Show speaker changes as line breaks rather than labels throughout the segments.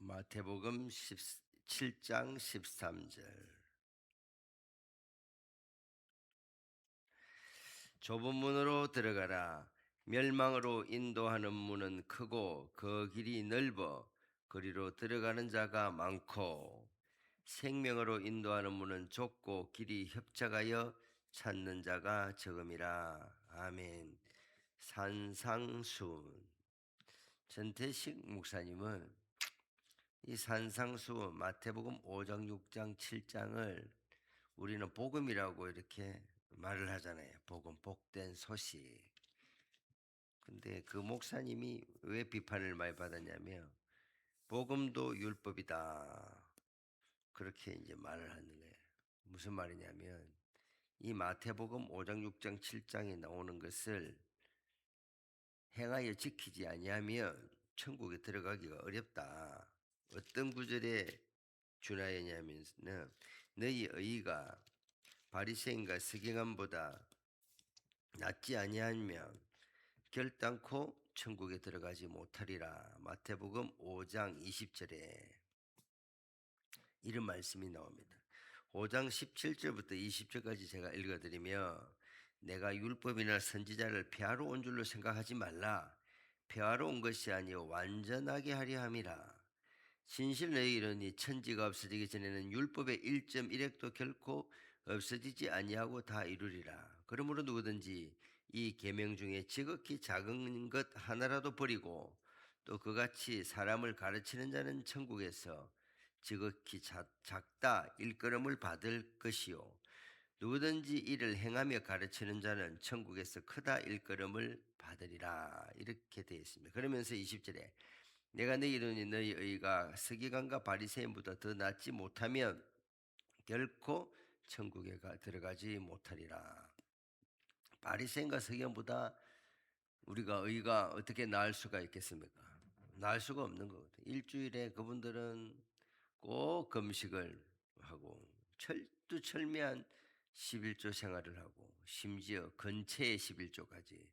마태복음 17장 13절. 좁은 문으로 들어가라. 멸망으로 인도하는 문은 크고 그 길이 넓어 그리로 들어가는 자가 많고, 생명으로 인도하는 문은 좁고 길이 협착하여 찾는 자가 적음이라. 아멘. 산상수훈. 전태식 목사님은 이 산상수훈 마태복음 5장, 6장, 7장을 우리는 복음이라고 이렇게 말을 하잖아요. 복음, 복된 소식. 근데 그 목사님이 왜 비판을 많이 받았냐면 복음도 율법이다, 그렇게 이제 말을 하는 거예요. 무슨 말이냐면 이 마태복음 5장, 6장, 7장에 나오는 것을 행하여 지키지 아니하면 천국에 들어가기가 어렵다. 어떤 구절에 준하였냐면은 너희 의의가 바리새인과 서기관보다 낫지 아니하면 결단코 천국에 들어가지 못하리라. 마태복음 5장 20절에 이런 말씀이 나옵니다. 5장 17절부터 20절까지 제가 읽어드리며, 내가 율법이나 선지자를 폐하러 온 줄로 생각하지 말라. 폐하러 온 것이 아니요 완전하게 하려 함이라. 진실 너희 이르니 천지가 없어지기 전에는 율법의 1.1획도 결코 없어지지 아니하고 다 이루리라. 그러므로 누구든지 이 계명 중에 지극히 작은 것 하나라도 버리고 또 그같이 사람을 가르치는 자는 천국에서 지극히 작다 일컬음을 받을 것이요, 누구든지 이를 행하며 가르치는 자는 천국에서 크다 일컬음을 받으리라. 이렇게 되어 있습니다. 그러면서 20절에 내가 너희 이르니 너희 의가 서기관과 바리새인보다 더 낫지 못하면 결코 천국에 들어가지 못하리라. 바리새인과 서기관보다 우리가 의가 어떻게 나을 수가 있겠습니까? 나을 수가 없는 거거든요. 일주일에 그분들은 꼭 금식을 하고 철두철미한 11조 생활을 하고, 심지어 건채의 11조까지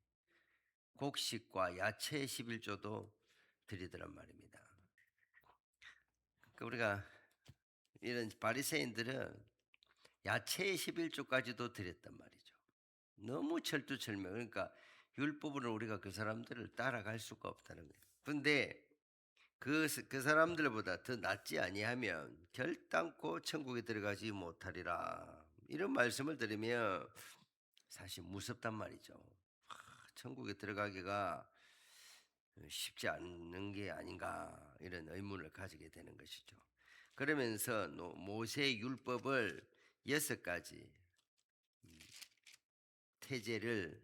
곡식과 야채의 11조도 드리더란 말입니다. 그러니까 우리가 이런 바리새인들은 야채의 11조까지도 드렸단 말이죠. 너무 철두철미. 그러니까 율법으로 우리가 그 사람들을 따라갈 수가 없다는 거예요. 그런데 그 사람들보다 더 낫지 아니하면 결단코 천국에 들어가지 못하리라. 이런 말씀을 들으면 사실 무섭단 말이죠. 천국에 들어가기가 쉽지 않은 게 아닌가, 이런 의문을 가지게 되는 것이죠. 그러면서 모세 율법을 6가지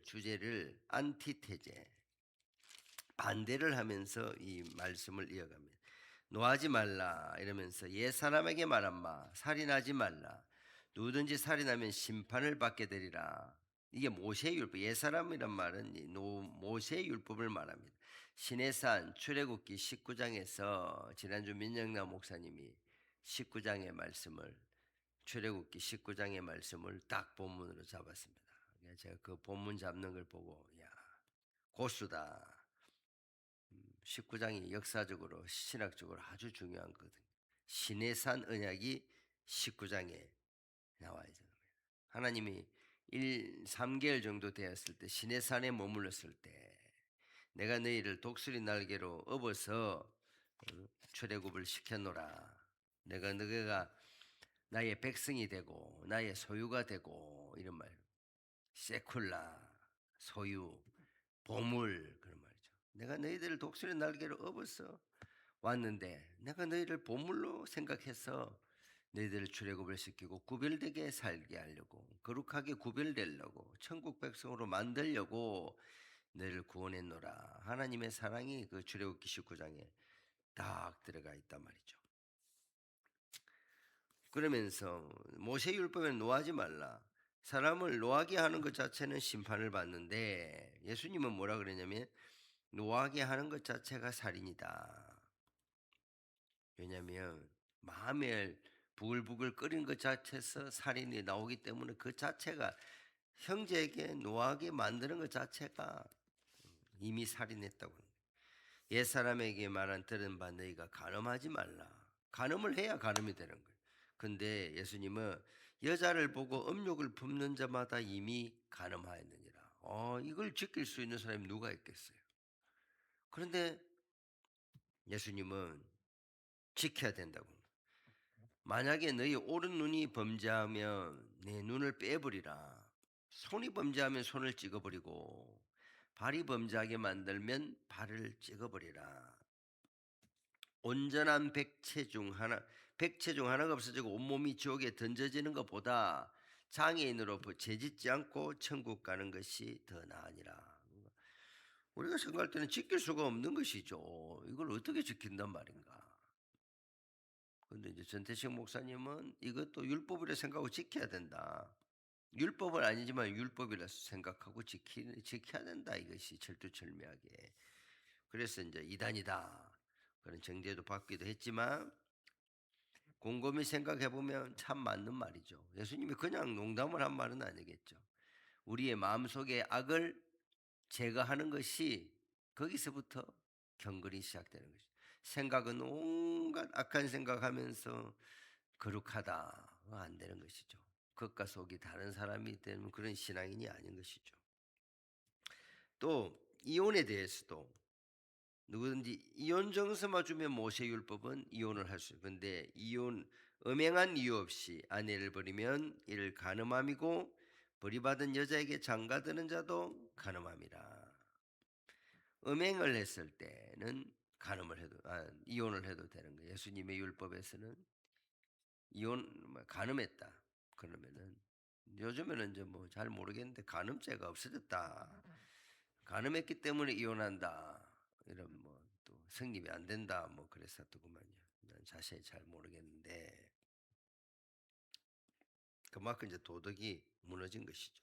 주제를 안티테제, 반대를 하면서 이 말씀을 이어갑니다. 노하지 말라 이러면서 옛 사람에게 말한 마, 살인하지 말라, 누구든지 살인하면 심판을 받게 되리라. 이게 모세의 율법, 옛 사람이란 말은 모세의 율법을 말합니다. 시내산 출애굽기 19장에서 지난주 민영남 목사님이 19장의 말씀을, 출애굽기 19장의 말씀을 딱 본문으로 잡았습니다. 제가 그 본문 잡는 걸 보고 야, 고수다. 19장이 역사적으로 신학적으로 아주 중요한 거거든요. 시내산 언약이 19장에 나와야죠. 하나님이 3개월 정도 되었을 때 시내산에 머물렀을 때 내가 너희를 독수리 날개로 업어서 출애굽을 시켰노라. 내가 너희가 나의 백성이 되고 나의 소유가 되고, 이런 말. 세쿨라, 소유, 보물, 그런 말이죠. 내가 너희들을 독수리 날개로 업어서 왔는데 내가 너희를 보물로 생각해서 너희들을 출애굽을 시키고 구별되게 살게 하려고, 거룩하게 구별되려고, 천국 백성으로 만들려고 너희를 구원했노라. 하나님의 사랑이 그 출애굽기 19장에 딱 들어가 있단 말이죠. 그러면서 모세율법에 노하지 말라. 사람을 노하게 하는 것 자체는 심판을 받는데, 예수님은 뭐라 그러냐면 노하게 하는 것 자체가 살인이다. 왜냐하면 마음에 부글부글 끓인 것 자체에서 살인이 나오기 때문에 그 자체가, 형제에게 노하게 만드는 것 자체가 이미 살인했다고. 옛사람에게 말한 들은 바 너희가 간음하지 말라. 간음을 해야 간음이 되는 거예요. 근데 예수님은 여자를 보고 음욕을 품는 자마다 이미 간음하였느니라. 이걸 지킬 수 있는 사람이 누가 있겠어요? 그런데 예수님은 지켜야 된다고. 만약에 너희 오른 눈이 범죄하면 내 눈을 빼버리라. 손이 범죄하면 손을 찍어버리고 발이 범죄하게 만들면 발을 찍어버리라. 온전한 백체 중 하나가 없어지고 온몸이 지옥에 던져지는 것보다 장애인으로 죄짓지 않고 천국 가는 것이 더 나으니라. 우리가 생각할 때는 지킬 수가 없는 것이죠. 이걸 어떻게 지킨단 말인가? 근데 이제 전태식 목사님은 이것도 율법이라 생각하고 지켜야 된다. 율법은 아니지만 율법이라 생각하고 지켜야 된다. 이것이 철두철미하게. 그래서 이제 이단이다. 그런 정죄도 받기도 했지만 곰곰이 생각해 보면 참 맞는 말이죠. 예수님이 그냥 농담을 한 말은 아니겠죠. 우리의 마음속의 악을 제거하는 것이 거기서부터 경건이 시작되는 것이죠. 생각은 온갖 악한 생각하면서 거룩하다 안 되는 것이죠. 겉과 속이 다른 사람이 되는 그런 신앙인이 아닌 것이죠. 또 이혼에 대해서도 누구든지 이혼 정서만 주면 모세율법은 이혼을 할 수 있어요. 근데 이혼 음행한 이유 없이 아내를 버리면 이를 간음함이고 버림받은 여자에게 장가드는 자도 간음함이라. 음행을 했을 때는 이혼을 해도 되는 거예요. 예수님의 율법에서는 간음했다. 그러면은 요즘에는 이제 뭐 잘 모르겠는데 간음죄가 없어졌다. 간음했기 때문에 이혼한다. 이런 뭐 또 성립이 안 된다. 뭐 그랬었더구만요. 난 자세히 잘 모르겠는데 그만큼 이제 도덕이 무너진 것이죠.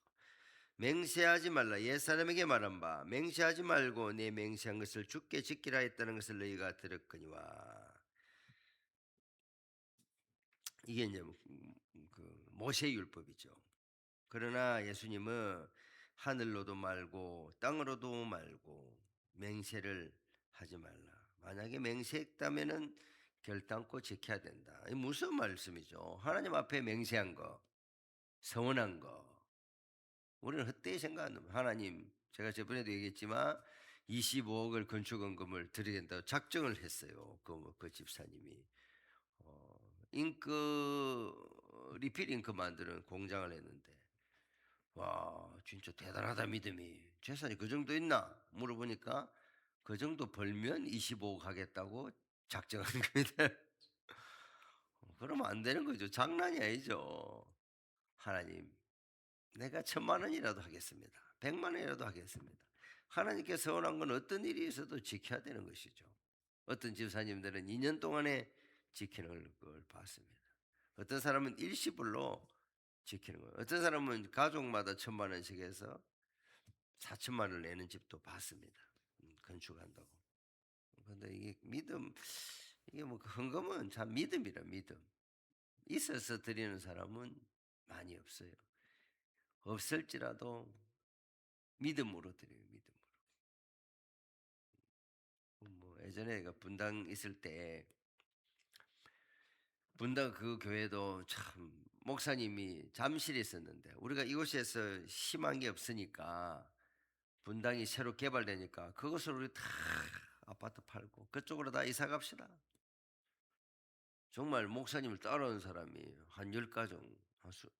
맹세하지 말라. 옛사람에게 말한 바 맹세하지 말고 내 맹세한 것을 주께 지키라 했다는 것을 너희가 들었거니와. 이게 이제 그 모세 율법이죠. 그러나 예수님은 하늘로도 말고 땅으로도 말고 맹세를 하지 말라. 만약에 맹세했다면은 결단코 지켜야 된다. 이 무슨 말씀이죠? 하나님 앞에 맹세한 거, 서원한 거. 우리는 헛되이 생각하는 거예요. 하나님, 제가 저번에도 얘기했지만 25억을 건축원금을 드려야 된다고 작정을 했어요. 그 집사님이. 리필 잉크 만드는 공장을 했는데 와 진짜 대단하다 믿음이. 재산이 그 정도 있나 물어보니까 그 정도 벌면 25억 하겠다고 작정한 겁니다. 그러면 안 되는 거죠. 장난이 아니죠. 하나님 내가 1,000만 원이라도 하겠습니다. 100만 원이라도 하겠습니다. 하나님께 서원한 건 어떤 일이 있어도 지켜야 되는 것이죠. 어떤 집사님들은 2년 동안에 지키는 걸 봤습니다. 어떤 사람은 일시불로 지키는 거예요. 어떤 사람은 가족마다 1,000만 원씩 해서 4천만 원을 내는 집도 봤습니다. 건축한다고. 근데 이게 믿음, 이게 뭐 헌금은 참 믿음이라 믿음. 있어서 드리는 사람은 많이 없어요. 없을지라도 믿음으로 드려요. 믿음으로. 뭐 예전에 그 분당 있을 때 분당 그 교회도 참 목사님이 잠실에 있었는데 우리가 이곳에서 심한 게 없으니까 분당이 새로 개발되니까 그것으로 우리 다 아파트 팔고 그쪽으로 다 이사 갑시다. 정말 목사님을 따라온 사람이 한 10가정,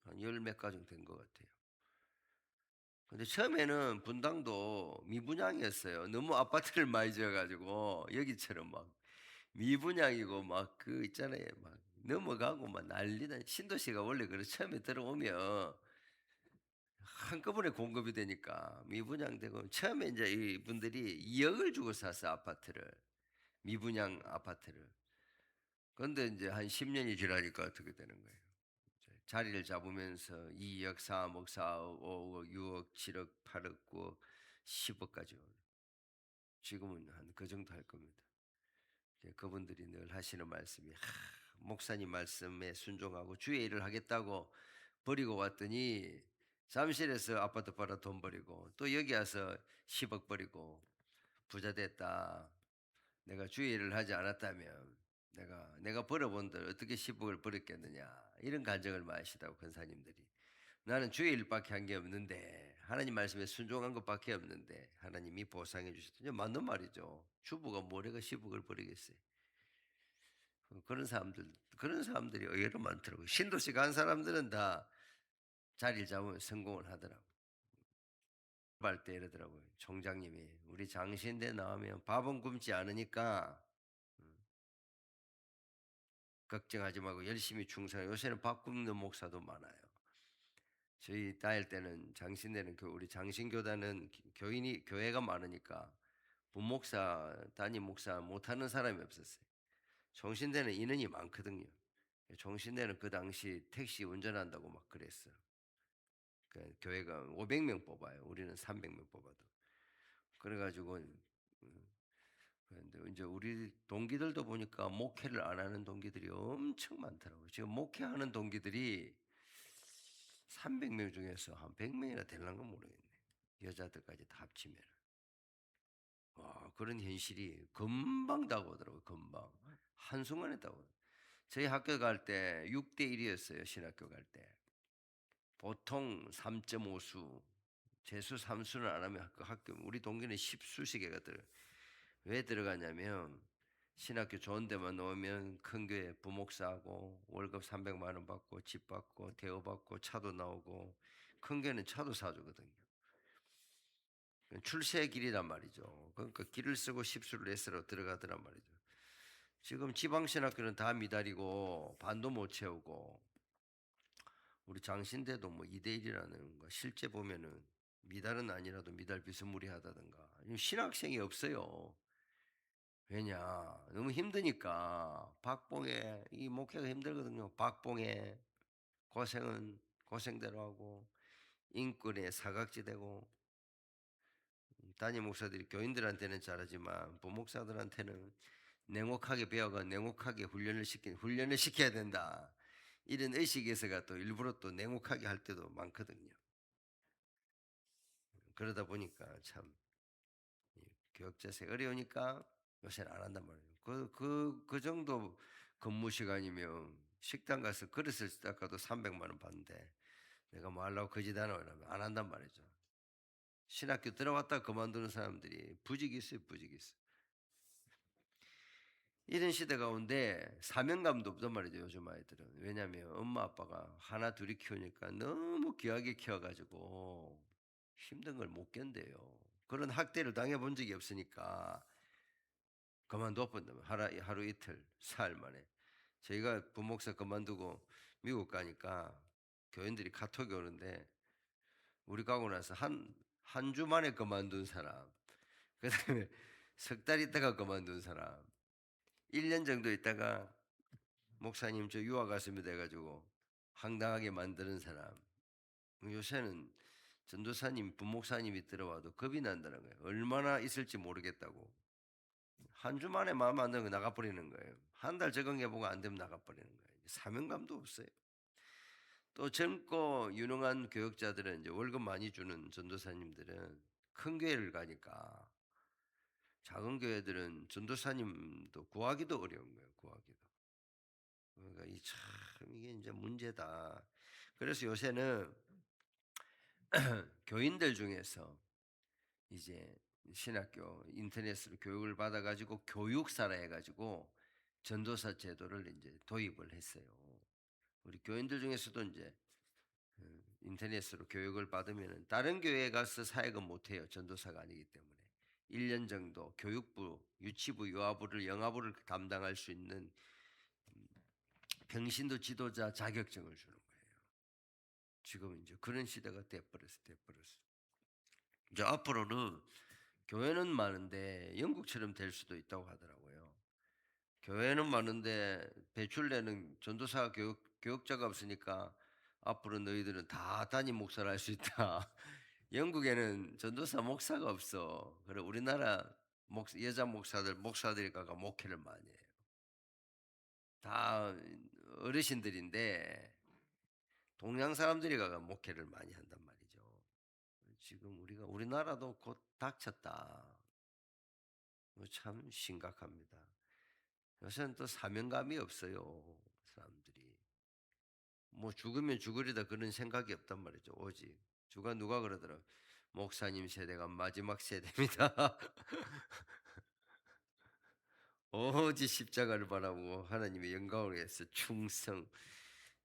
한 열 몇 가정 된 것 같아요. 근데 처음에는 분당도 미분양이었어요. 너무 아파트를 많이 지어가지고 여기처럼 막 미분양이고 막 그 있잖아요. 막 넘어가고 막 난리다. 신도시가 원래 그래 처음에 들어오면 한꺼번에 공급이 되니까 미분양되고 처음에 이제 이분들이 2억을 주고 샀어 아파트를. 미분양 아파트를. 그런데 이제 한 10년이 지나니까 어떻게 되는 거예요? 이제 자리를 잡으면서 2억, 3억, 4억, 5억, 6억, 7억, 8억, 9억, 10억까지. 지금은 한 그 정도 할 겁니다. 그분들이 늘 하시는 말씀이 목사님 말씀에 순종하고 주의 일을 하겠다고 버리고 왔더니 잠실에서 아파트 팔아 돈 버리고 또 여기 와서 10억 버리고 부자 됐다. 내가 주의를 하지 않았다면 내가 벌어본들 어떻게 10억을 벌었겠느냐 이런 간증을 많이 하시다고 권사님들이. 나는 주의 일밖에 한 게 없는데 하나님 말씀에 순종한 것밖에 없는데 하나님이 보상해 주셨더니 맞는 말이죠. 주부가 뭐래가 10억을 벌이겠어요. 그런 사람들이 의외로 많더라고요. 신도시 간 사람들은 다 자리를 잡으면 성공을 하더라고요. 할 때 이러더라고요. 총장님이 우리 장신대 나오면 밥은 굶지 않으니까 음, 걱정하지 말고 열심히 충성해. 요새는 밥 굶는 목사도 많아요. 저희 다닐 때는 장신대는 우리 장신교단은 교인이 교회가 많으니까 부목사 담임 목사 못하는 사람이 없었어요. 종신대는 인원이 많거든요. 종신대는 그 당시 택시 운전한다고 막 그랬어요. 그 교회가 500명 뽑아요. 우리는 300명 뽑아도. 그래가지고 그런데 이제 우리 동기들도 보니까 목회를 안 하는 동기들이 엄청 많더라고요. 지금 목회하는 동기들이 300명 중에서 한 100명이나 되려는 건 모르겠네. 여자들까지 다 합치면. 와, 그런 현실이 금방 다가오더라고요. 금방. 한순간에 다가오더라고요. 저희 학교 갈 때 6대 1이었어요. 신학교 갈 때. 보통 3.5수, 재수 3수는 안 하면 그 학교 우리 동기는 10수씩 해가 들어요. 왜 들어가냐면 신학교 좋은 데만 넣으면 큰 교회 부목사하고 월급 300만 원 받고 집 받고 대우 받고 차도 나오고 큰 교회는 차도 사주거든요. 출세의 길이란 말이죠. 그러니까 길을 쓰고 십수를 내서로 들어가더란 말이죠. 지금 지방신학교는 다 미달이고 반도 못 채우고 우리 장신대도 뭐 2대1이라는 거 실제 보면은 미달은 아니라도 미달 비스무리하다든가 신학생이 없어요. 왜냐 너무 힘드니까 박봉에 이 목회가 힘들거든요. 박봉에 고생은 고생대로 하고 인권에 사각지대고 담임 목사들이 교인들한테는 잘하지만 부목사들한테는 냉혹하게 배워가 냉혹하게 훈련을 시켜야 된다. 이런 의식에서가 또 일부러 또 냉혹하게 할 때도 많거든요. 그러다 보니까 참 교육 자세 어려우니까 요새는 안 한단 말이에요. 그 정도 근무 시간이면 식당 가서 그릇을 닦아도 300만 원 받는데 내가 뭐 하려고 거짓하노 이러면 안 한단 말이죠. 신학교 들어왔다 그만두는 사람들이 부직이 있어요, 부직이 있어요. 이런 시대 가운데 사명감도 없단 말이죠, 요즘 아이들은. 왜냐하면 엄마 아빠가 하나 둘이 키우니까 너무 귀하게 키워가지고 힘든 걸 못 견뎌요. 그런 학대를 당해본 적이 없으니까 그만둬버린다면 하루 이틀 사흘 만에. 저희가 부목사 그만두고 미국 가니까 교인들이 카톡이 오는데 우리 가고 나서 한 주 만에 그만둔 사람, 그 다음에 석 달 있다가 그만둔 사람, 1년 정도 있다가 목사님 저 유학 갔습니다 해가지고 황당하게 만드는 사람. 요새는 전도사님, 부목사님이 들어와도 겁이 난다는 거예요. 얼마나 있을지 모르겠다고. 한 주 만에 마음 안 들고 나가버리는 거예요. 한 달 적응해보고 안 되면 나가버리는 거예요. 사명감도 없어요. 또 젊고 유능한 교육자들은 이제 월급 많이 주는 전도사님들은 큰 교회를 가니까 작은 교회들은 전도사님도 구하기도 어려운 거예요. 구하기도. 그러니까 이게 이제 문제다. 그래서 요새는 교인들 중에서 이제 신학교 인터넷으로 교육을 받아가지고 교육사라 해가지고 전도사 제도를 이제 도입을 했어요. 우리 교인들 중에서도 이제 인터넷으로 교육을 받으면 다른 교회에 가서 사역은 못해요. 전도사가 아니기 때문에. 1년 정도 교육부, 유치부, 유아부를 영아부를 담당할 수 있는 병신도 지도자 자격증을 주는 거예요. 지금 이제 그런 시대가 돼버렸어. 이제 앞으로는 교회는 많은데 영국처럼 될 수도 있다고 하더라고요. 교회는 많은데 배출되는 전도사 교육자가 없으니까 앞으로 너희들은 다 담임 목사를 할 수 있다. 영국에는 전도사 목사가 없어. 그래 우리나라 여자 목사들이 가가 목회를 많이 해요. 다 어르신들인데 동양 사람들이 가가 목회를 많이 한단 말이죠. 지금 우리나라도 곧 닥쳤다. 참 심각합니다. 요새는 또 사명감이 없어요, 사람들이. 뭐 죽으면 죽으리다 그런 생각이 없단 말이죠. 오직 누가 그러더라. 목사님 세대가 마지막 세대입니다. 오직 십자가를 바라보고 하나님의 영광을 위해서 충성.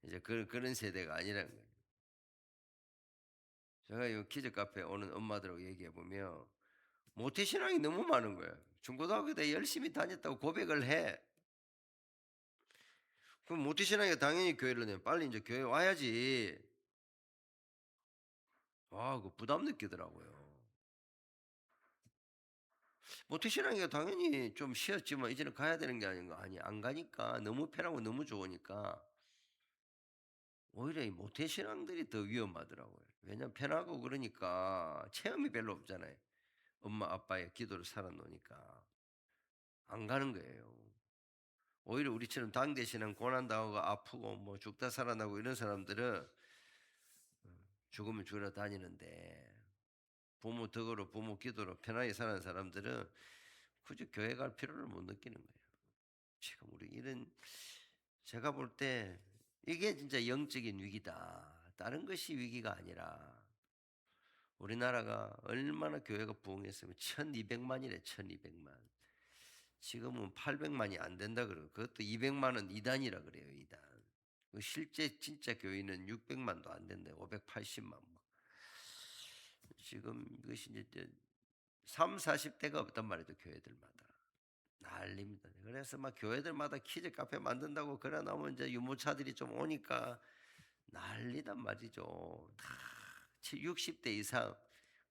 이제 그런 세대가 아니라는 거예요. 제가 이 키즈 카페 오는 엄마들하고 얘기해 보면 모태신앙이 너무 많은 거예요. 중고등학교 때 열심히 다녔다고 고백을 해. 그럼 모태신앙이 당연히 교회를 내. 빨리 이제 교회 와야지. 아, 그 부담 느끼더라고요. 모태신앙이가 당연히 좀 쉬었지만 이제는 가야 되는 게 아닌가. 아니, 안 가니까 너무 편하고 너무 좋으니까 오히려 이 모태신앙들이 더 위험하더라고요. 왜냐면 편하고 그러니까 체험이 별로 없잖아요. 엄마 아빠의 기도를 살아놓으니까 안 가는 거예요. 오히려 우리처럼 당대 신앙 고난당하고 아프고 뭐 죽다 살아나고 이런 사람들은 죽으면 죽으러 다니는데 부모 덕으로 부모 기도로 편하게 사는 사람들은 굳이 교회 갈 필요를 못 느끼는 거예요. 지금 우리 이런 제가 볼 때 이게 진짜 영적인 위기다. 다른 것이 위기가 아니라 우리나라가 얼마나 교회가 부흥했으면 1200만이래 1200만. 지금은 800만이 안 된다 그러고 그것도 200만은 이단이라 그래요. 이단. 그 실제 진짜 교인은 600만도 안 된대. 580만. 지금 이것이 이제 3, 40대가 없단 말이죠. 교회들마다. 난립니다. 그래서 막 교회들마다 키즈 카페 만든다고 그래 나오면 이제 유모차들이 좀 오니까 난리단 말이죠. 다 60대 이상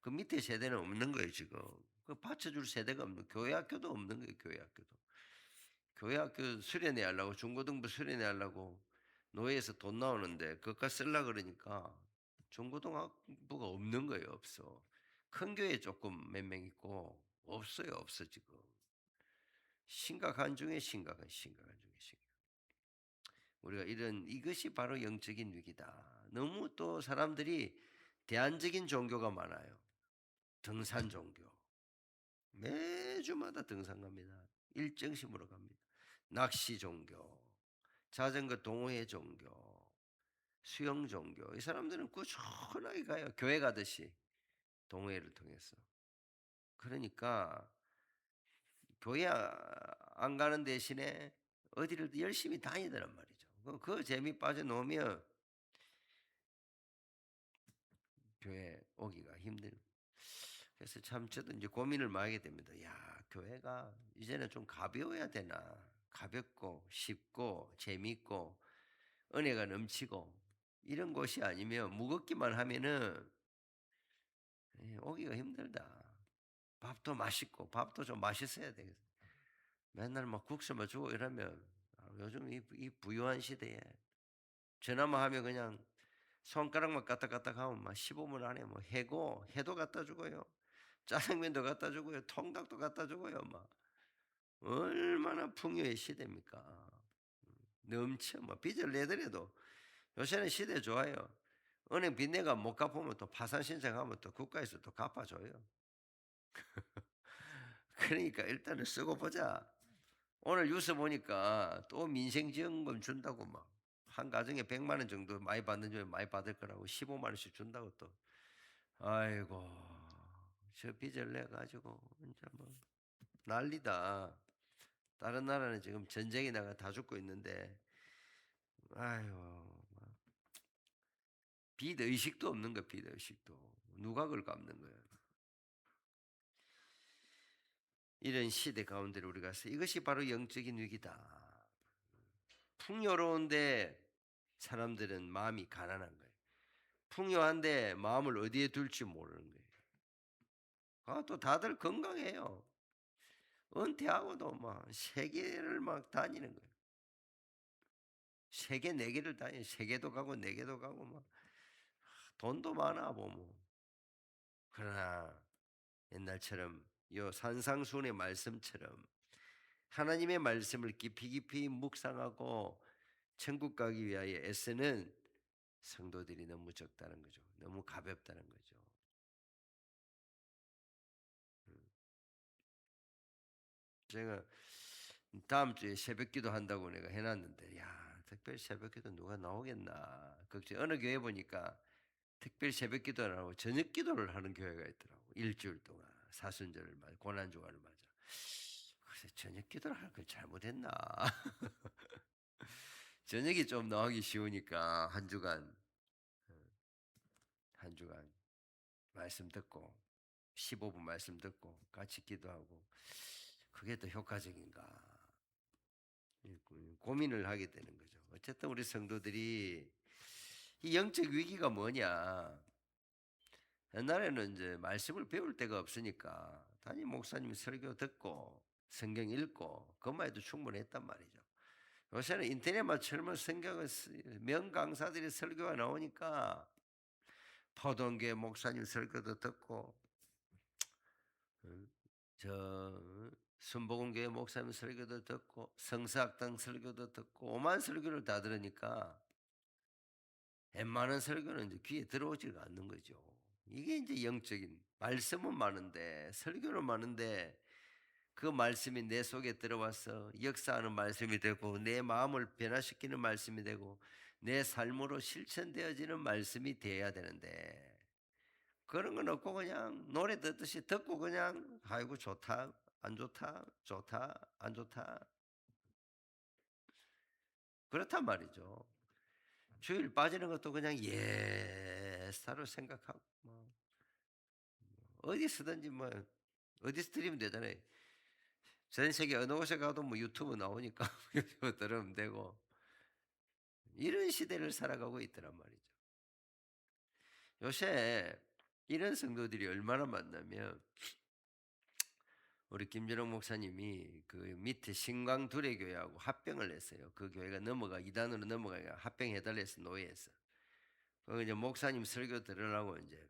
그 밑에 세대는 없는 거예요 지금. 그 받쳐줄 세대가 없는 교회 학교도 없는 거예요 교회 학교도. 교회 학교 수련회 하려고 중고등부 수련회 하려고 노예에서 돈 나오는데 그것까지 쓰려 그러니까 중고등학부가 없는 거예요 없어. 큰 교회 조금 몇 명 있고 없어요 없어 지금. 심각한 중에 심각한 중에 심각. 우리가 이런 이것이 바로 영적인 위기다. 너무 또 사람들이 대안적인 종교가 많아요. 등산 종교. 매주마다 등산 갑니다. 일정심으로 갑니다. 낚시 종교, 자전거 동호회 종교, 수영 종교. 이 사람들은 꾸준하게 가요. 교회 가듯이 동호회를 통해서. 그러니까 교회 안 가는 대신에 어디를 열심히 다니더란 말이죠. 그 재미 빠져놓으면 교회 오기가 힘든. 그래서 참 저도 이제 고민을 많이 하게 됩니다. 야, 교회가 이제는 좀 가벼워야 되나? 가볍고 쉽고 재밌고 은혜가 넘치고 이런 곳이 아니면 무겁기만 하면은 오기가 힘들다. 밥도 맛있고 밥도 좀 맛있어야 되겠어. 맨날 막 국수만 주고 이러면 요즘 이 부유한 시대에 전화만 하면 그냥 손가락만 까딱까딱 하면 막 15분 안에 뭐 해도 갖다 주고요. 짜장면도 갖다 주고요. 통닭도 갖다 주고요. 막 얼마나 풍요의 시대입니까? 넘쳐 뭐 빚을 내더라도 요새는 시대 좋아요. 은행 빚내가 못 갚으면 또 파산 신청하면 또 국가에서 또 갚아줘요. 그러니까 일단은 쓰고 보자. 오늘 뉴스 보니까 또 민생지원금 준다고 막 한 가정에 100만 원 정도 많이 받는 중에 많이 받을 거라고 15만 원씩 준다고 또. 아이고 저 빚을 내 가지고 이제 뭐 난리다. 다른 나라는 지금 전쟁이 나가 다 죽고 있는데 아유 빚 의식도 없는 거야 빚 의식도. 누가 그걸 갚는 거야. 이런 시대 가운데 우리가 서 이것이 바로 영적인 위기다. 풍요로운데 사람들은 마음이 가난한 거예요. 풍요한데 마음을 어디에 둘지 모르는 거예요. 또 다들 건강해요. 은퇴하고도 막 세계를 막 다니는 거예요. 세계 네 개를 다니, 세계도 가고 네 개도 가고 막 돈도 많아 보면. 그러나 옛날처럼 요 산상수훈의 말씀처럼 하나님의 말씀을 깊이 묵상하고 천국 가기 위하여 애쓰는 성도들이 너무 적다는 거죠. 너무 가볍다는 거죠. 제가 다음 주에 새벽기도 한다고 내가 해 놨는데 야 특별히 새벽기도 누가 나오겠나 걱정. 어느 교회 보니까 특별히 새벽기도 안 하고 저녁기도를 하는 교회가 있더라고. 일주일 동안 사순절을 맞아 고난주간을 맞아. 그래서 저녁기도를 할 걸 잘못했나. 저녁이 좀 나오기 쉬우니까 한 주간 말씀 듣고 15분 말씀 듣고 같이 기도하고 그게 더 효과적인가 고민을 하게 되는 거죠. 어쨌든 우리 성도들이 이 영적 위기가 뭐냐? 옛날에는 이제 말씀을 배울 데가 없으니까 담임 목사님 설교 듣고 성경 읽고 그것만 해도 충분했단 말이죠. 요새는 인터넷만 틀면 성경을 명강사들이 설교가 나오니까 포동교회 목사님 설교도 듣고 음, 저 순복음교회 목사님 설교도 듣고 성사학당 설교도 듣고 오만 설교를 다 들으니까 웬만한 설교는 이제 귀에 들어오지가 않는 거죠. 이게 이제 영적인 말씀은 많은데 설교는 많은데 그 말씀이 내 속에 들어와서 역사하는 말씀이 되고 내 마음을 변화시키는 말씀이 되고 내 삶으로 실천되어지는 말씀이 돼야 되는데 그런 건 없고 그냥 노래 듣듯이 듣고 그냥 아이고 좋다 안 좋다 좋다 안 좋다 그렇단 말이죠. 주일 빠지는 것도 그냥 예사로 생각하고 뭐 어디서든지 뭐 어디서 들으면 되잖아요. 전 세계 어느 곳에 가도 뭐 유튜브 나오니까 유튜브 들으면 되고 이런 시대를 살아가고 있더란 말이죠. 요새 이런 성도들이 얼마나 많냐면 우리 김준호 목사님이 그 밑에 신광두레교회하고 합병을 했어요. 그 교회가 이단으로 넘어가니까 합병해달라 해서 노예에서. 그 이제 목사님 설교 들으려고 이제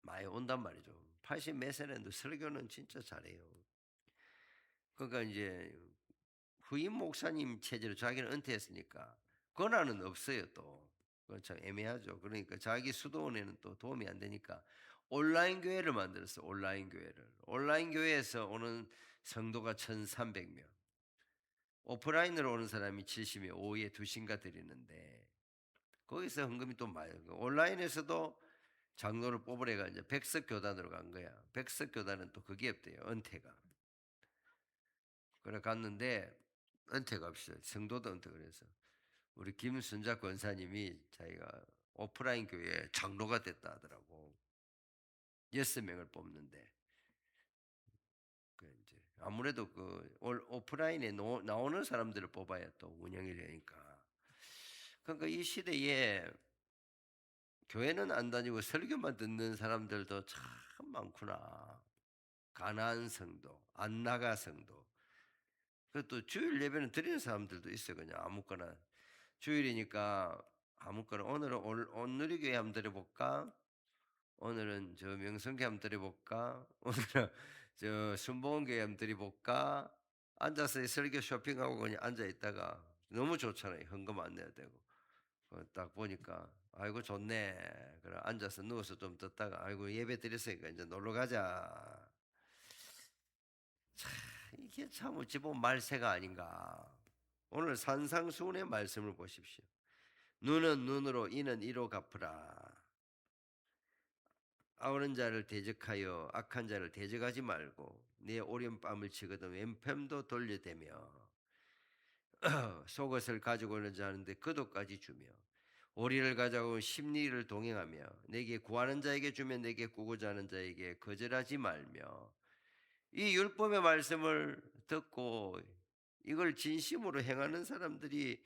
많이 온단 말이죠. 80 몇 세인데 설교는 진짜 잘해요. 그러니까 이제 후임 목사님 체제로 자기는 은퇴했으니까 권한은 없어요 또. 그건 참 애매하죠. 그러니까 자기 수도원에는 또 도움이 안 되니까 온라인 교회를 만들었어. 온라인 교회를. 온라인 교회에서 오는 성도가 1,300명. 오프라인으로 오는 사람이 70명. 오후에 2시인가 드리는데 거기서 헌금이 또 많이 온라인에서도 장로를 뽑으래가 이제 백석 교단으로 간 거야. 백석 교단은 또 그게 없대요. 은퇴가. 그래 갔는데 은퇴가 없어요. 성도도 은퇴 그래서 우리 김순자 권사님이 자기가 오프라인 교회 장로가 됐다 하더라고. 6명을 뽑는데 그 이제 아무래도 그 오프라인에 나오는 사람들을 뽑아야 또 운영이 되니까. 그러니까 이 시대에 교회는 안 다니고 설교만 듣는 사람들도 참 많구나. 가나안 성도, 안나가 성도. 그것도 주일 예배는 드리는 사람들도 있어요. 그냥 아무거나 주일이니까 아무거나 오늘은 온누리교회 한번 드려볼까? 오늘은 저 명성교회 한번 드려볼까? 오늘은 저 순복음교회 한번 드려볼까? 앉아서 설교 쇼핑하고 그냥 앉아 있다가 너무 좋잖아요. 헌금 안 내야 되고. 딱 보니까 아이고 좋네. 그래 앉아서 누워서 좀 듣다가 아이고 예배 드렸으니까 이제 놀러 가자. 참 이게 참 어찌 보면 말세가 아닌가. 오늘 산상수훈의 말씀을 보십시오. 눈은 눈으로 이는 이로 갚으라. 아우른 자를 대적하여 악한 자를 대적하지 말고 내 오른뺨을 치거든 왼편도 돌려대며 속옷을 가지고 오는 자는데 그도까지 주며 오리를 가져오고 십리를 동행하며 내게 구하는 자에게 주면 내게 구고자 하는 자에게 거절하지 말며 이 율법의 말씀을 듣고 이걸 진심으로 행하는 사람들이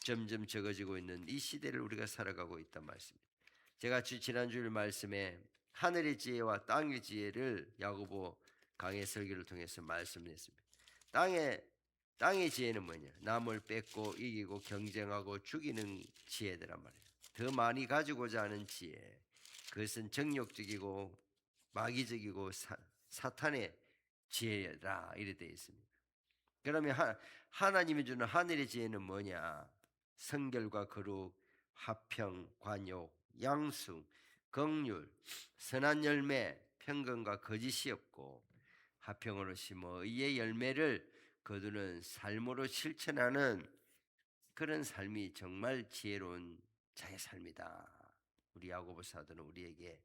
점점 적어지고 있는 이 시대를 우리가 살아가고 있단 말씀입니다. 제가 지난주일 말씀에 하늘의 지혜와 땅의 지혜를 야고보 강해 설교를 통해서 말씀했습니다. 땅의 지혜는 뭐냐? 남을 뺏고 이기고 경쟁하고 죽이는 지혜들란 말이에요. 더 많이 가지고자 하는 지혜. 그것은 정욕적이고 마귀적이고 사탄의 지혜라 이래 되어 있습니다. 그러면 하나님이 주는 하늘의 지혜는 뭐냐? 성결과 거룩, 화평, 관용, 양숭, 긍휼, 선한 열매, 평강과 거짓이 없고 화평으로 심어 의의 열매를 거두는 삶으로 실천하는 그런 삶이 정말 지혜로운 자의 삶이다. 우리 야고보 사도는 우리에게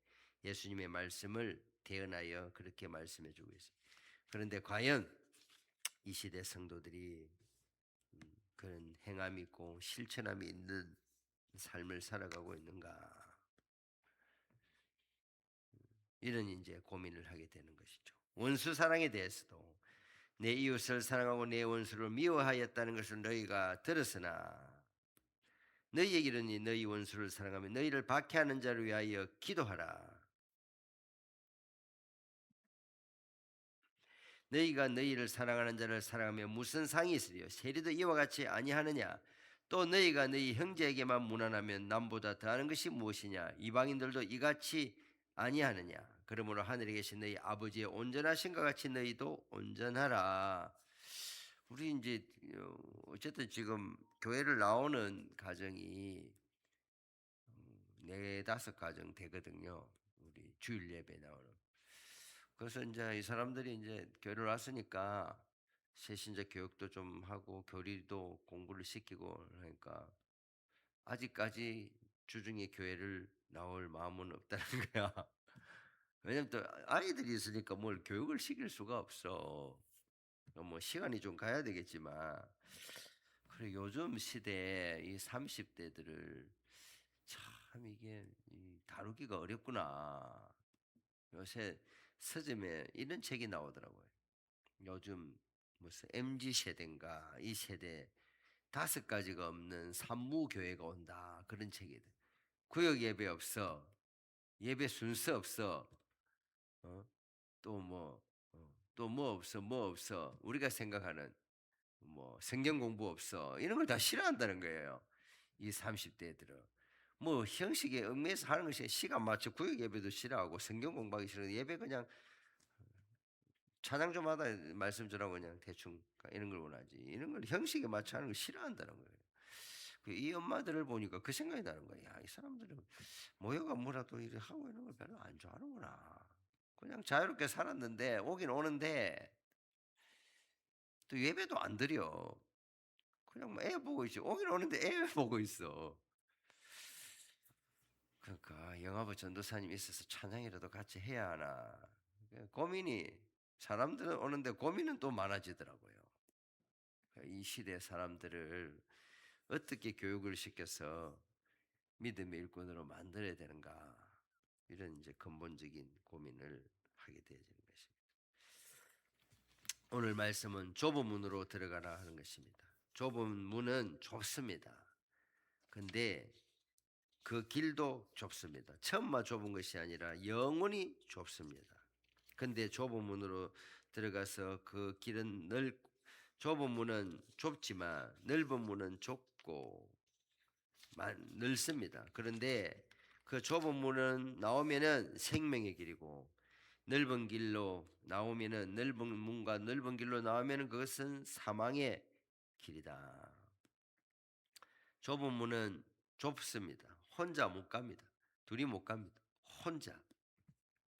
예수님의 말씀을 대언하여 그렇게 말씀해 주고 있습니다. 그런데 과연 이 시대 성도들이 그런 행함이 있고 실천함이 있는 삶을 살아가고 있는가? 이런 이제 고민을 하게 되는 것이죠. 원수 사랑에 대해서도 내 이웃을 사랑하고 내 원수를 미워하였다는 것을 너희가 들었으나 너희에게 이르니 너희 원수를 사랑하며 너희를 박해하는 자를 위하여 기도하라. 너희가 너희를 사랑하는 자를 사랑하며 무슨 상이 있으리요? 세리도 이와 같이 아니하느냐? 또 너희가 너희 형제에게만 무난하면 남보다 더하는 것이 무엇이냐? 이방인들도 이같이 아니하느냐? 그러므로 하늘에 계신 너희 아버지의 온전하신 것 같이 너희도 온전하라. 우리 이제 어쨌든 지금 교회를 나오는 가정이 네 다섯 가정 되거든요. 우리 주일 예배 나오는. 그래서 이제 이 사람들이 이제 교회를 왔으니까 새신자 교육도 좀 하고 교리도 공부를 시키고 하니까 아직까지 주중에 교회를 나올 마음은 없다는 거야. 왜냐면 또 아이들이 있으니까 뭘 교육을 시킬 수가 없어. 뭐 시간이 좀 가야 되겠지만 그래 요즘 시대에 이 30대들을 참 이게 다루기가 어렵구나. 요새 서점에 이런 책이 나오더라고요. 요즘 무슨 MZ 세대인가 이 세대 다섯 가지가 없는 산무 교회가 온다 그런 책이다. 구역 예배 없어, 예배 순서 없어, 어? 또 뭐, 또 뭐 없어, 뭐 없어. 우리가 생각하는 뭐 성경 공부 없어 이런 걸 다 싫어한다는 거예요. 이 30대들은 뭐 형식에 얽매여서 하는 것이 시간 맞춰 구역 예배도 싫어하고 성경 공부하기 싫어 예배 그냥 찬양 좀 하다 말씀 전하고 그냥 대충 이런 걸 원하지. 이런 걸 형식에 맞춰 하는 걸 싫어한다는 거예요. 이 엄마들을 보니까 그 생각이 나는 거야. 야, 이 사람들은 모여가 뭐라도 이렇게 하고 이런 걸 별로 안 좋아하는구나. 그냥 자유롭게 살았는데 오긴 오는데 또 예배도 안 드려. 그냥 뭐애 보고 있지. 오긴 오는데 애 보고 있어. 그러니까 영화부 전도사님 있어서 찬양이라도 같이 해야 하나. 고민이 사람들은 오는데 고민은 또 많아지더라고요. 이 시대 사람들을 어떻게 교육을 시켜서 믿음의 일꾼으로 만들어야 되는가 이런 이제 근본적인 고민을 하게 되어지는 것입니다. 오늘 말씀은 좁은 문으로 들어가라 하는 것입니다. 좁은 문은 좁습니다. 근데 그 길도 좁습니다. 처음만 좁은 것이 아니라 영원히 좁습니다. 근데 좁은 문으로 들어가서 그 길은 좁은 문은 좁지만 넓은 문은 좁고 넓습니다. 그런데 그 좁은 문은 나오면은 생명의 길이고 넓은 길로 나오면은 넓은 문과 넓은 길로 나오면은 그것은 사망의 길이다. 좁은 문은 좁습니다. 혼자 못 갑니다. 둘이 못 갑니다. 혼자.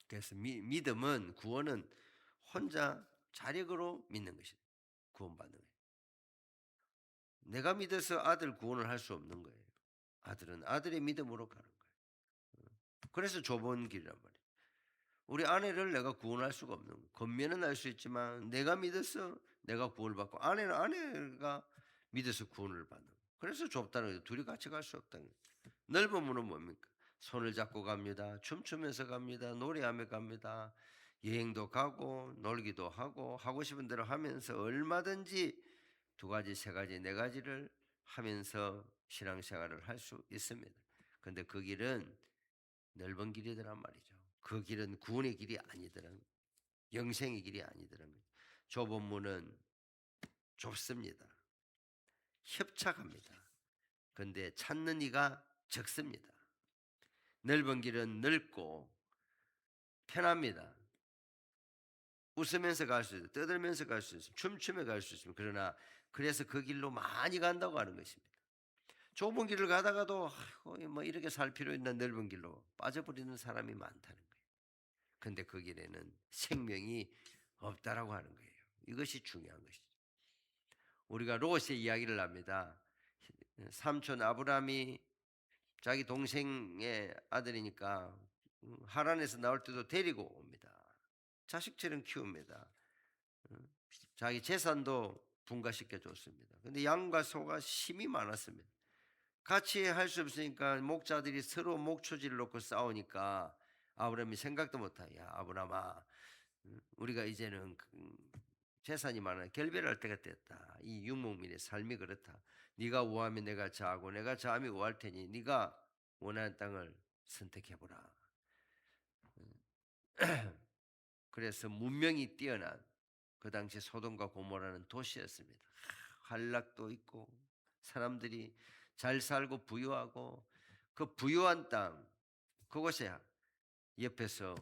그래서 믿음은 구원은 혼자 자력으로 믿는 것이다. 구원받는 거예요. 내가 믿어서 아들 구원을 할 수 없는 거예요. 아들은 아들의 믿음으로 가는 거예요. 그래서 좁은 길이란 말이에요. 우리 아내를 내가 구원할 수가 없는 거예요. 겉면은 알 수 있지만 내가 믿어서 내가 구원을 받고 아내는 아내가 믿어서 구원을 받는 거예요. 그래서 좁다는 거예요. 둘이 같이 갈 수 없다는 거예요. 넓은 문은 뭡니까? 손을 잡고 갑니다. 춤추면서 갑니다. 노래하며 갑니다. 여행도 가고 놀기도 하고 싶은 대로 하면서 얼마든지 두 가지, 세 가지, 네 가지를 하면서 신앙생활을 할 수 있습니다. 그런데 그 길은 넓은 길이더란 말이죠. 그 길은 구원의 길이 아니더란 영생의 길이 아니더란 좁은 문은 좁습니다. 협착합니다. 그런데 찾는 이가 적습니다. 넓은 길은 넓고 편합니다. 웃으면서 갈 수 있어요. 떠들면서 갈 수 있어요. 춤추며 갈 수 있습니다. 그러나 그래서 그 길로 많이 간다고 하는 것입니다. 좁은 길을 가다가도 뭐 이렇게 살 필요 있나 넓은 길로 빠져버리는 사람이 많다는 거예요. 그런데 그 길에는 생명이 없다라고 하는 거예요. 이것이 중요한 것이죠. 우리가 롯의 이야기를 합니다. 삼촌 아브라함이 자기 동생의 아들이니까 하란에서 나올 때도 데리고 옵니다. 자식처럼 키웁니다. 자기 재산도 분가시켜 줬습니다. 근데 양과 소가 힘이 많았습니다. 같이 할 수 없으니까 목자들이 서로 목초지를 놓고 싸우니까 아브라함이 생각도 못하고, 야 아브라함아, 우리가 이제는 재산이 많아 결별할 때가 됐다. 이 유목민의 삶이 그렇다. 네가 우하면 내가 자하고 내가 자하면 우할 테니 네가 원하는 땅을 선택해보라. 그래서 문명이 뛰어난 그 당시 소돔과 고모라는 도시였습니다. 한락도 있고 사람들이 잘 살고 부유하고, 그 부유한 땅 그곳에 옆에서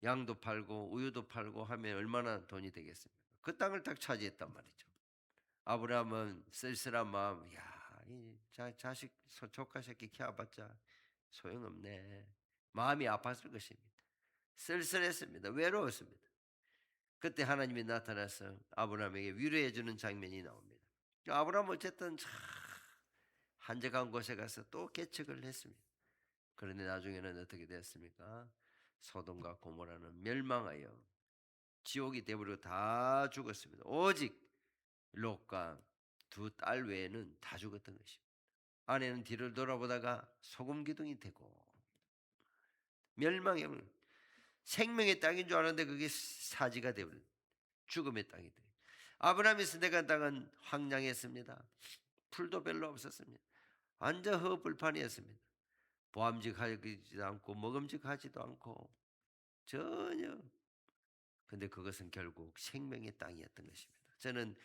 양도 팔고 우유도 팔고 하면 얼마나 돈이 되겠습니까? 그 땅을 딱 차지했단 말이죠. 아브라함은 쓸쓸한 마음, 야, 이 자식 조카 새끼 키워봤자 소용없네. 마음이 아팠을 것입니다. 쓸쓸했습니다. 외로웠습니다. 그때 하나님이 나타나서 아브라함에게 위로해 주는 장면이 나옵니다. 아브라함은 어쨌든 한적한 곳에 가서 또 개척을 했습니다. 그런데 나중에는 어떻게 됐습니까? 소돔과 고모라는 멸망하여 지옥이 되버리고 다 죽었습니다. 오직 롯과 두 딸 외에는 다 죽었던 것입니다. 아내는 뒤를 돌아보다가 소금 기둥이 되고 멸망해 버린, 생명의 땅인 줄 알았는데 그게 사지가 되버린 죽음의 땅이 돼. 아브라함이 선택한 땅은 황량했습니다. 풀도 별로 없었습니다. 완전 허불판이었습니다. 보암직하지도 않고 먹음직하지도 않고 전혀. 근데 그것은 결국 생명의 땅이었던 것입니다. 저는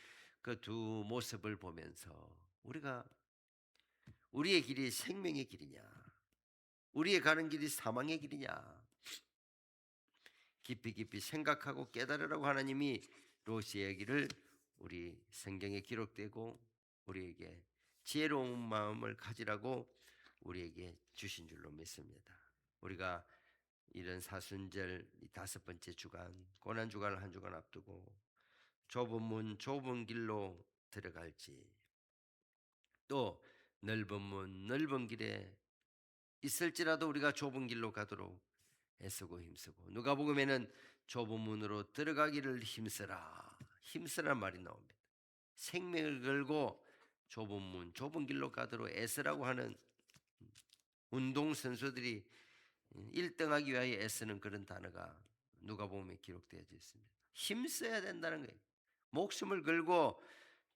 그 두 모습을 보면서 우리가 우리의 길이 생명의 길이냐, 우리의 가는 길이 사망의 길이냐, 깊이 깊이 생각하고 깨달으라고 하나님이 롯의 얘기를 우리 성경에 기록되고 우리에게 지혜로운 마음을 가지라고 우리에게 주신 줄로 믿습니다. 우리가 이런 사순절 다섯 번째 주간, 고난 주간을 한 주간 앞두고 좁은 문 좁은 길로 들어갈지, 또 넓은 문 넓은 길에 있을지라도 우리가 좁은 길로 가도록 애쓰고 힘쓰고, 누가복음에는 좁은 문으로 들어가기를 힘쓰라 말이 나옵니다. 생명을 걸고 좁은 문 좁은 길로 가도록 애쓰라고 하는, 운동 선수들이 1등하기 위하여 애쓰는 그런 단어가 누가복음에 기록되어 있습니다. 힘써야 된다는 거예요. 목숨을 걸고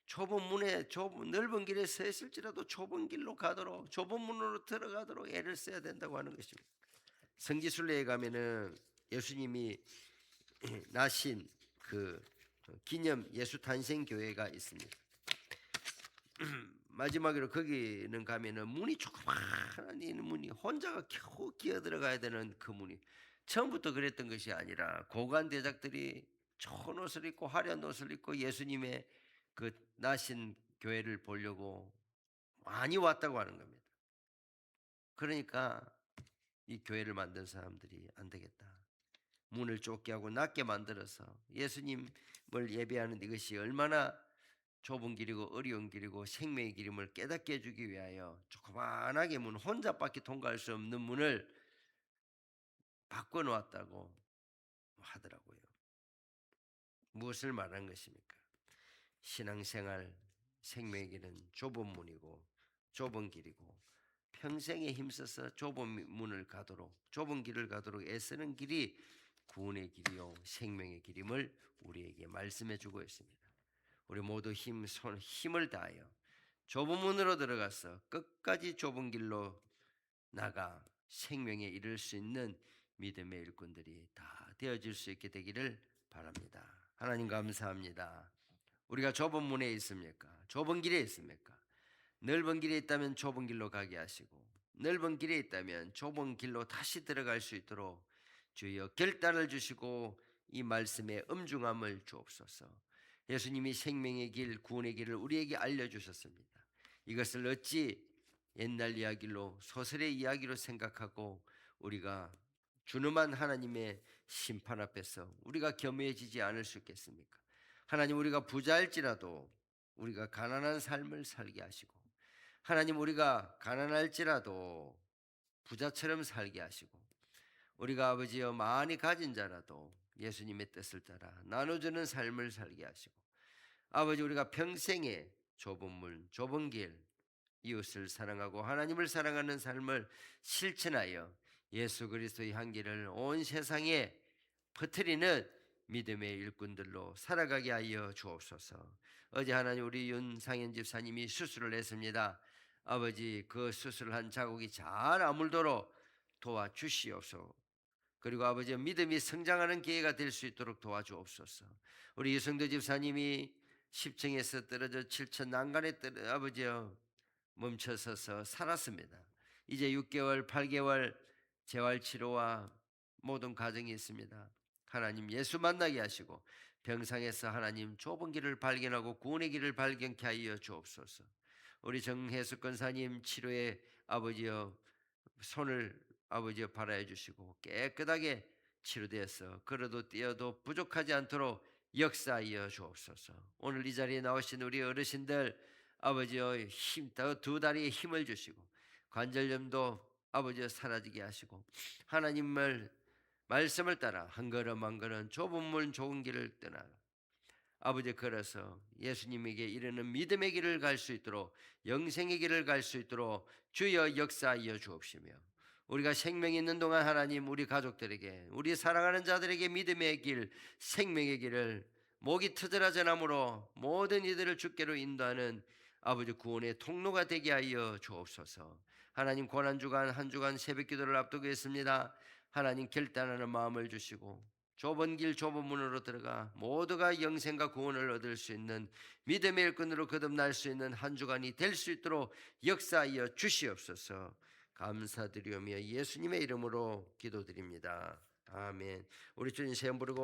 좁은 문에 좁은 넓은 길에 서 있을지라도 좁은 길로 가도록, 좁은 문으로 들어가도록 애를 써야 된다고 하는 것입니다. 성지순례에 가면은 예수님이 나신 그 기념 예수 탄생 교회가 있습니다. 마지막으로 거기는 가면은 문이 조그마한 문이 혼자가 겨우 기어 들어가야 되는 그 문이, 처음부터 그랬던 것이 아니라 고관 대작들이 좋은 옷을 입고 화려한 옷을 입고 예수님의 그 나신 교회를 보려고 많이 왔다고 하는 겁니다. 그러니까 이 교회를 만든 사람들이 안 되겠다, 문을 좁게 하고 낮게 만들어서 예수님을 예배하는 이것이 얼마나 좁은 길이고 어려운 길이고 생명의 길임을 깨닫게 해주기 위하여 조그만하게 문, 혼자밖에 통과할 수 없는 문을 바꿔놓았다고 하더라고요. 무엇을 말하는 것입니까? 신앙생활, 생명의 길은 좁은 문이고 좁은 길이고, 평생에 힘써서 좁은 문을 가도록, 좁은 길을 가도록 애쓰는 길이 구원의 길이요 생명의 길임을 우리에게 말씀해 주고 있습니다. 우리 모두 힘을 다하여 좁은 문으로 들어가서 끝까지 좁은 길로 나가 생명에 이를 수 있는 믿음의 일꾼들이 다 되어질 수 있게 되기를 바랍니다. 하나님 감사합니다. 우리가 좁은 문에 있습니까? 좁은 길에 있습니까? 넓은 길에 있다면 좁은 길로 가게 하시고, 넓은 길에 있다면 좁은 길로 다시 들어갈 수 있도록 주여 결단을 주시고 이 말씀의 엄중함을 주옵소서. 예수님이 생명의 길, 구원의 길을 우리에게 알려주셨습니다. 이것을 어찌 옛날 이야기로, 소설의 이야기로 생각하고 우리가 준엄한 하나님의 심판 앞에서 우리가 겸해지지 않을 수 있겠습니까? 하나님, 우리가 부자일지라도 우리가 가난한 삶을 살게 하시고, 하나님, 우리가 가난할지라도 부자처럼 살게 하시고, 우리가 아버지여 많이 가진 자라도 예수님의 뜻을 따라 나눠주는 삶을 살게 하시고, 아버지, 우리가 평생에 좁은 문 좁은 길, 이웃을 사랑하고 하나님을 사랑하는 삶을 실천하여 예수 그리스도의 향기를 온 세상에 퍼뜨리는 믿음의 일꾼들로 살아가게 하여 주옵소서. 어제 하나님, 우리 윤상현 집사님이 수술을 했습니다. 아버지, 그 수술한 자국이 잘 아물도록 도와주시옵소서. 그리고 아버지, 믿음이 성장하는 기회가 될 수 있도록 도와주옵소서. 우리 유성도 집사님이 10층에서 떨어져 7층 난간에 아버지여 멈춰서서 살았습니다. 이제 6개월, 8개월 재활 치료와 모든 과정이 있습니다. 하나님, 예수 만나게 하시고 병상에서 하나님 좁은 길을 발견하고 구원의 길을 발견케 하여 주옵소서. 우리 정혜수 권사님 치료에 아버지여 손을 아버지여 바라해 주시고 깨끗하게 치료되어서 걸어도 뛰어도 부족하지 않도록 역사하여 주옵소서. 오늘 이 자리에 나오신 우리 어르신들 아버지여 두 다리에 힘을 주시고 관절염도 아버지여 사라지게 하시고, 하나님을 말씀을 따라 한 걸음 한 걸음 좁은 문 좁은 길을 떠나 아버지 걸어서 예수님에게 이르는 믿음의 길을 갈 수 있도록, 영생의 길을 갈 수 있도록 주여 역사하여 주옵시며, 우리가 생명이 있는 동안 하나님, 우리 가족들에게, 우리 사랑하는 자들에게 믿음의 길, 생명의 길을 목이 터져라 전함으로 모든 이들을 주께로 인도하는 아버지 구원의 통로가 되게 하여 주옵소서. 하나님, 고난주간 한 주간 새벽기도를 앞두고 있습니다. 하나님, 결단하는 마음을 주시고 좁은 길 좁은 문으로 들어가 모두가 영생과 구원을 얻을 수 있는 믿음의 일꾼으로 거듭날 수 있는 한 주간이 될 수 있도록 역사하여 주시옵소서. 감사드리오며 예수님의 이름으로 기도드립니다. 아멘. 우리 주님 세 번 부르고